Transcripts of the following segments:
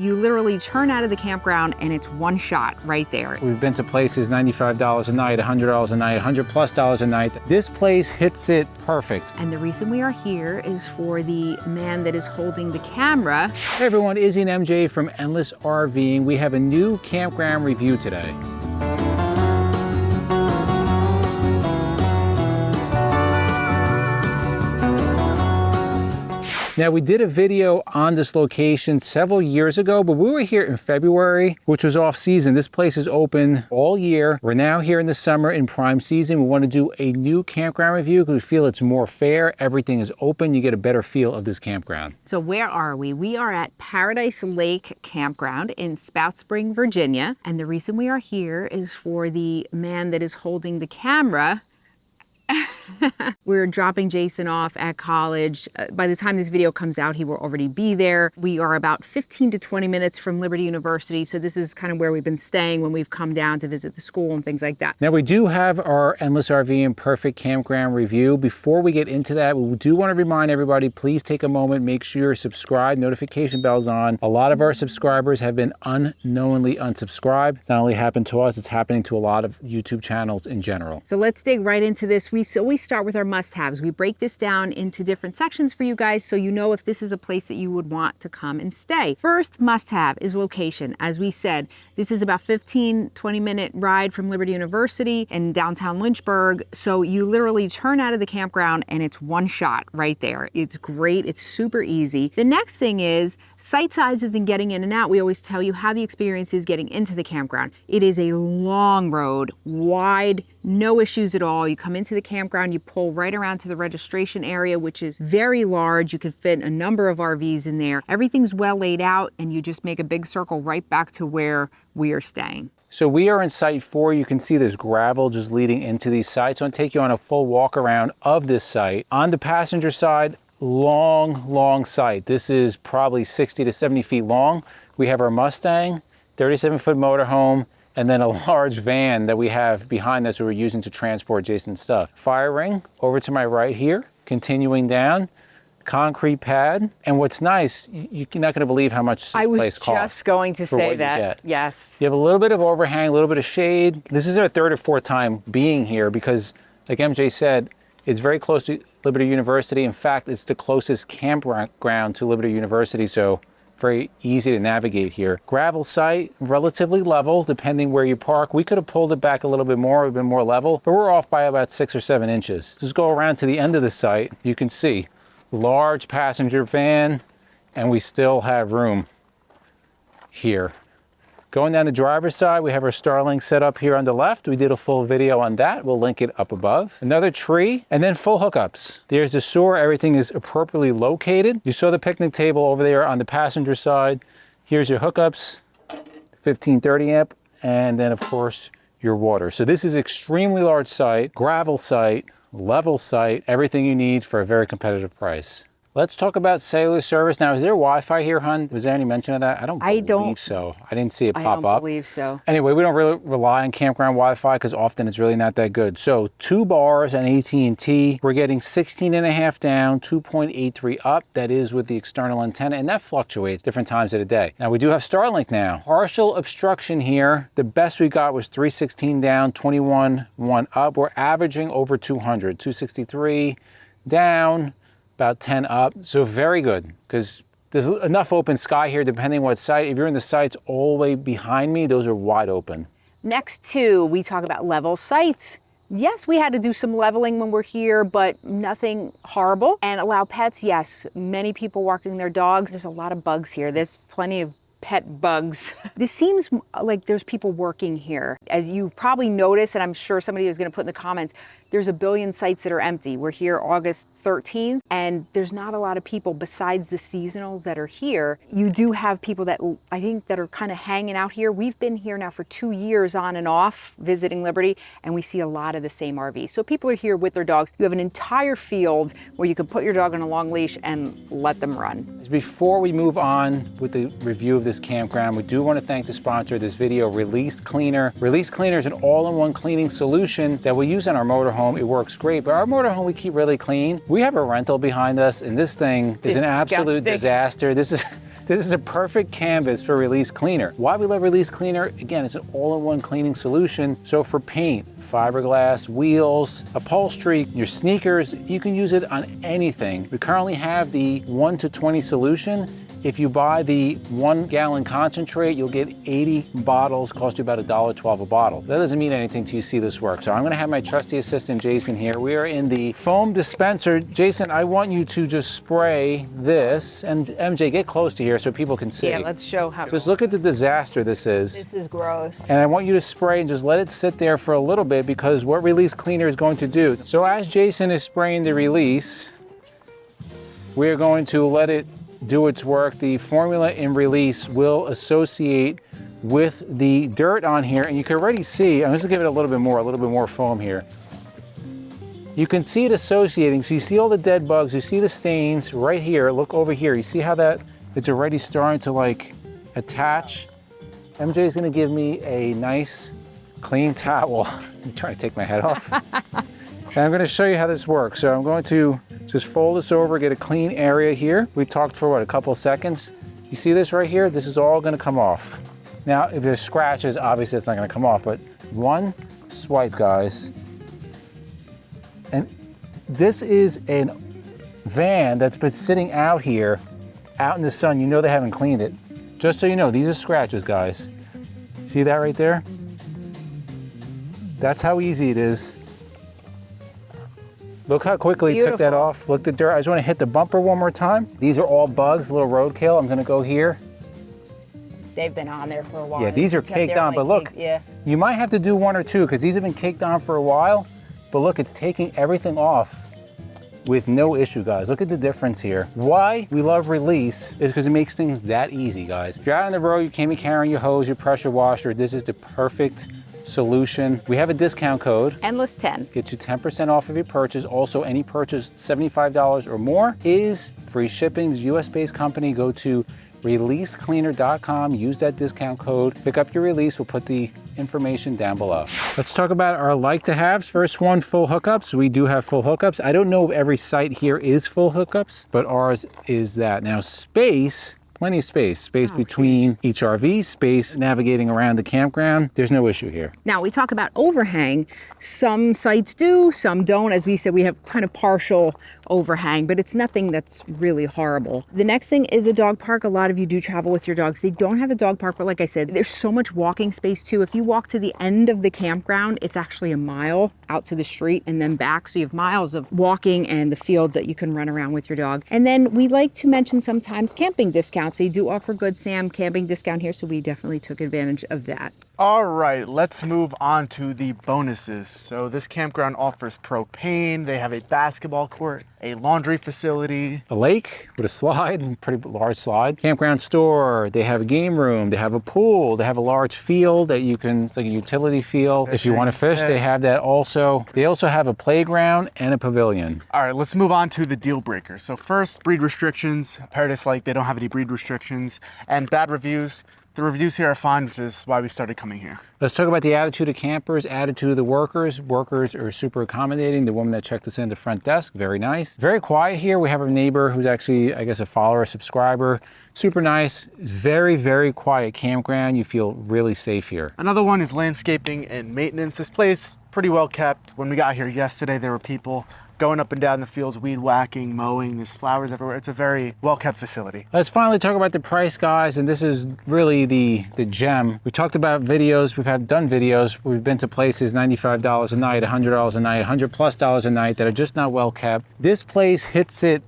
You literally turn out of the campground and it's one shot right there. We've been to places $95 a night, $100 a night, $100+ a night. This place hits it perfect. And the reason we are here is for the man that is holding the camera. Hey everyone, Izzy and MJ from Endless RVing. We have a new campground review today. Now, we did a video on this location several years ago, but we were here in February, which was off season. This place is open all year. We're now here in the summer in prime season. We want to do a new campground review because we feel it's more fair. Everything is open. You get a better feel of this campground. So where are we? We are at Paradise Lake Campground in Spout Spring, Virginia. And the reason we are here is for the man that is holding the camera. We're dropping Jason off at college. By the time this video comes out, he will already be there. We are about 15 to 20 minutes from Liberty University. So this is kind of where we've been staying when we've come down to visit the school and things like that. Now we do have our Endless RVing Perfect Campground review. Before we get into that, we do want to remind everybody, please take a moment, make sure you're subscribed, notification bells on. A lot of our subscribers have been unknowingly unsubscribed. It's not only happened to us, it's happening to a lot of YouTube channels in general. So let's dig right into this. We start with our must-haves. We break this down into different sections for you guys so you know if this is a place that you would want to come and stay. First must-have is location. As we said, this is about 15-20 minute ride from Liberty University in downtown Lynchburg. So you literally turn out of the campground and it's one shot right there. It's great. It's super easy. The next thing is site sizes and getting in and out. We always tell you how the experience is getting into the campground. It is a long road, wide, no issues at all. You come into the campground, you pull right around to the registration area, which is very large. You can fit a number of RVs in there. Everything's well laid out and you just make a big circle right back to where we are staying. So we are in site 4. You can see there's gravel just leading into these sites. I'm going to take you on a full walk around of this site. On the passenger side, long site. This is probably 60 to 70 feet long. We have our Mustang, 37-foot motorhome, and then a large van that we have behind us we're using to transport Jason's stuff. Fire ring over to my right here, continuing down, concrete pad. And what's nice, you're not going to believe how much this place costs. I was just going to say that. Yes. You have a little bit of overhang, a little bit of shade. This is our 3rd or 4th time being here because, like MJ said, it's very close to Liberty University. In fact, it's the closest campground to Liberty University, so very easy to navigate here. Gravel site, relatively level, depending where you park. We could have pulled it back a little bit more, been more level, but we're off by about 6 or 7 inches. Just go around to the end of the site. You can see large passenger van, and we still have room here. Going down the driver's side, we have our Starlink set up here on the left. We did a full video on that. We'll link it up above. Another tree, and then full hookups. There's the sewer. Everything is appropriately located. You saw the picnic table over there on the passenger side. Here's your hookups, 1530 amp, and then of course your water. So this is extremely large site, gravel site, level site, everything you need for a very competitive price. Let's talk about cellular service. Now, is there Wi-Fi here, hon? Was there any mention of that? I don't believe so. I didn't see it pop up. I don't believe so. Anyway, we don't really rely on campground Wi-Fi because often it's really not that good. So 2 bars and AT&T. We're getting 16.5 down, 2.83 up. That is with the external antenna, and that fluctuates different times of the day. Now, we do have Starlink now. Partial obstruction here. The best we got was 316 down, 21.1 up. We're averaging over 200, 263 down, about 10 up, so very good because there's enough open sky here depending what site. If you're in the sites all the way behind me, those are wide open. Next to, we talk about level sites. Yes, we had to do some leveling when we're here, but nothing horrible. And allow pets, yes, many people walking their dogs. There's a lot of bugs here. There's plenty of pet bugs. This seems like there's people working here. As you probably noticed, and I'm sure somebody is going to put in the comments, there's a billion sites that are empty. We're here August 13th, and there's not a lot of people besides the seasonals that are here. You do have people that I think that are kind of hanging out here. We've been here now for 2 years on and off visiting Liberty, and we see a lot of the same RVs. So people are here with their dogs. You have an entire field where you can put your dog on a long leash and let them run. Before we move on with the review of this campground, we do want to thank the sponsor of this video, Release Cleaner. Release Cleaner is an all-in-one cleaning solution that we use on our motorhome. It works great, but our motorhome we keep really clean. We have a rental behind us, and this thing is an absolute disaster. This This is a perfect canvas for Release Cleaner. Why we love Release Cleaner? Again, it's an all-in-one cleaning solution. So for paint, fiberglass, wheels, upholstery, your sneakers, you can use it on anything. We currently have the 1 to 20 solution. If you buy the 1 gallon concentrate, you'll get 80 bottles, cost you about $1.12 a bottle. That doesn't mean anything till you see this work. So I'm gonna have my trusty assistant, Jason, here. We are in the foam dispenser. Jason, I want you to just spray this, and MJ, get close to here so people can see. Yeah, let's show how. Just look at the disaster this is. This is gross. And I want you to spray and just let it sit there for a little bit, because what Release Cleaner is going to do. So as Jason is spraying the Release, we're going to let it do its work. The formula in Release will associate with the dirt on here, and you can already see, I'm just gonna give it a little bit more foam here. You can see it associating, so you see all the dead bugs, you see the stains right here, look over here, you see how that, it's already starting to like attach. MJ's gonna give me a nice clean towel. I'm trying to take my head off. And I'm going to show you how this works. So I'm going to just fold this over, get a clean area here. We talked for what, a couple of seconds. You see this right here? This is all going to come off. Now, if there's scratches, obviously it's not going to come off, but one swipe, guys. And this is a van that's been sitting out here, out in the sun. You know they haven't cleaned it. Just so you know, these are scratches, guys. See that right there? That's how easy it is. Look how quickly it took that off. Look at the dirt. I just want to hit the bumper one more time. These are all bugs, a little roadkill. I'm going to go here. They've been on there for a while. Yeah, these are caked on, but look, you might have to do 1 or 2 because these have been caked on for a while. But look, it's taking everything off with no issue, guys. Look at the difference here. Why we love Release is because it makes things that easy, guys. If you're out on the road, you can't be carrying your hose, your pressure washer, this is the perfect solution. We have a discount code. Endless10. Get you 10% off of your purchase. Also, any purchase $75 or more is free shipping. It's a US-based company. Go to releasecleaner.com. Use that discount code. Pick up your Release. We'll put the information down below. Let's talk about our like-to-haves. First one, full hookups. We do have full hookups. I don't know if every site here is full hookups, but ours is that. Now, space, plenty of space between each RV, space navigating around the campground. There's no issue here. Now we talk about overhang. Some sites do, some don't. As we said, we have kind of partial overhang, but it's nothing that's really horrible. The next thing is a dog park. A lot of you do travel with your dogs. They don't have a dog park, but like I said, there's so much walking space too. If you walk to the end of the campground, it's actually a mile out to the street and then back. So you have miles of walking and the fields that you can run around with your dog. And then we like to mention sometimes camping discounts. They do offer Good Sam camping discount here, so we definitely took advantage of that. All right, let's move on to the bonuses. So this campground offers propane. They have a basketball court, a laundry facility, a lake with a slide, pretty large slide, campground store. They have a game room. They have a pool. They have a large field that you can, like a utility field. If you want to fish, they have that also. They also have a playground and a pavilion. All right, let's move on to the deal breakers. So first, breed restrictions. Paradise Lake, they don't have any breed restrictions, and bad reviews. The reviews here are fine, which is why we started coming here. Let's talk about the attitude of campers, attitude of the workers. Workers are super accommodating. The woman that checked us in at the front desk, very nice. Very quiet here. We have a neighbor who's actually, I guess, a follower, a subscriber. Super nice. Very, very quiet campground. You feel really safe here. Another one is landscaping and maintenance. This place, pretty well kept. When we got here yesterday, there were people going up and down the fields, weed whacking, mowing. There's flowers everywhere. It's a very well-kept facility. Let's finally talk about the price, guys, and this is really the gem. We talked about videos. We've done videos. We've been to places $95 a night, $100 a night, $100+ a night that are just not well kept. This place hits it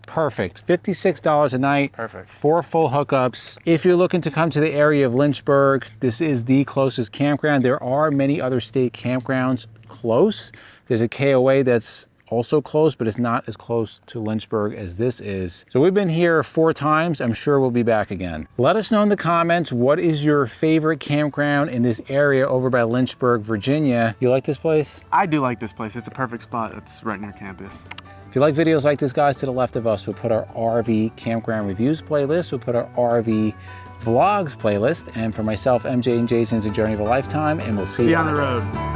perfect. $56 a night. Perfect. 4 full hookups. If you're looking to come to the area of Lynchburg, this is the closest campground. There are many other state campgrounds close. There's a KOA that's also close, but it's not as close to Lynchburg as this is. So we've been here 4 times. I'm sure we'll be back again. Let us know in the comments, what is your favorite campground in this area over by Lynchburg, Virginia? You like this place? I do like this place. It's a perfect spot. It's right near campus. If you like videos like this, guys, to the left of us, we'll put our RV campground reviews playlist. We'll put our RV vlogs playlist. And for myself, MJ, and Jason, it's a journey of a lifetime, and we'll see you on the road.